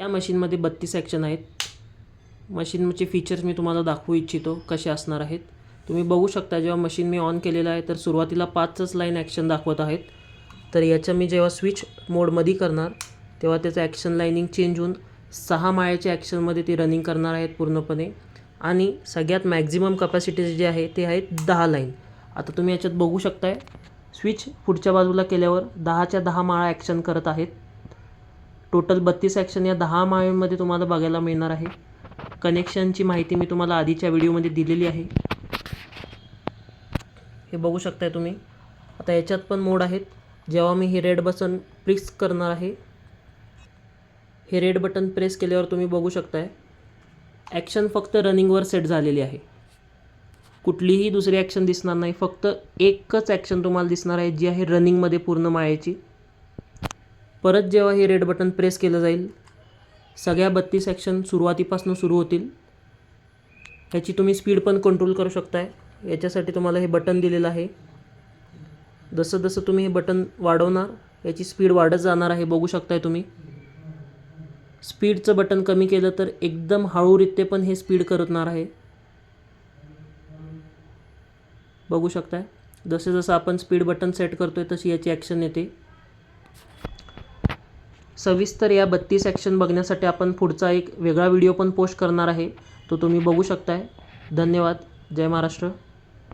या मशीनमध्ये 32 ॲक्शन आहेत. मशीनचे फीचर्स मी तुम्हाला दाखवू इच्छितो कसे असणार आहेत. तुम्ही बघू शकता जेव्हा मशीन मी ऑन केलेलं आहे तर सुरुवातीला 5च लाईन ॲक्शन दाखवत आहेत. तर याच्या मी जेव्हा स्विच मोडमध्ये करणार तेव्हा त्याचं ॲक्शन लाईनिंग चेंज होऊन 6 माळ्याच्या ॲक्शनमध्ये ती रनिंग करणार आहेत पूर्णपणे. आणि सगळ्यात मॅक्झिमम कपॅसिटी जे आहे ते आहेत 10 लाईन. आता तुम्ही याच्यात बघू शकताय स्विच पुढच्या बाजूला केल्यावर 10च्या 10 माळा ॲक्शन करत आहेत. टोटल 32 ॲक्शन या 10 माळ्यांमध्ये तुम्हाला बघायला मिळणार आहे. कनेक्शनची माहिती मी तुम्हाला आधीच्या व्हिडिओमध्ये दिलेली आहे, हे बघू शकताय तुम्ही. आता याच्यात पण मोड आहेत. जेव्हा मी हे रेड बटन प्रेस करणार आहे, हे रेड बटन प्रेस केल्यावर तुम्ही बघू शकताय ॲक्शन फक्त रनिंगवर सेट झालेली आहे. कुठलीही दुसरी ॲक्शन दिसणार नाही, फक्त एकच ॲक्शन तुम्हाला दिसणार आहे जी आहे रनिंगमध्ये पूर्ण माळ्याची. परत जेव्हा हे रेड बटन प्रेस केलं जाईल सगळ्या 32 ॲक्शन सुरुवातीपासून सुरू होतील. याची तुम्ही स्पीड पण कंट्रोल करू शकताय. याच्यासाठी तुम्हाला हे बटन दिलेलं आहे. जसं जसं तुम्ही हे बटन वाढवणार याची स्पीड वाढत जाणार आहे, बघू शकताय तुम्ही. स्पीडचं बटन कमी केलं तर एकदम हळूरित्या पण हे स्पीड करणार आहे, बघू शकताय. जसं जसं आपण स्पीड बटन सेट करतोय तशी याची ॲक्शन येते. सविस्तर या 32 ॲक्शन बघण्यासाठी आपण पुढचा एक वेगळा व्हिडिओ पण पोस्ट करणार आहे, तो तुम्ही बघू शकताय. धन्यवाद. जय महाराष्ट्र.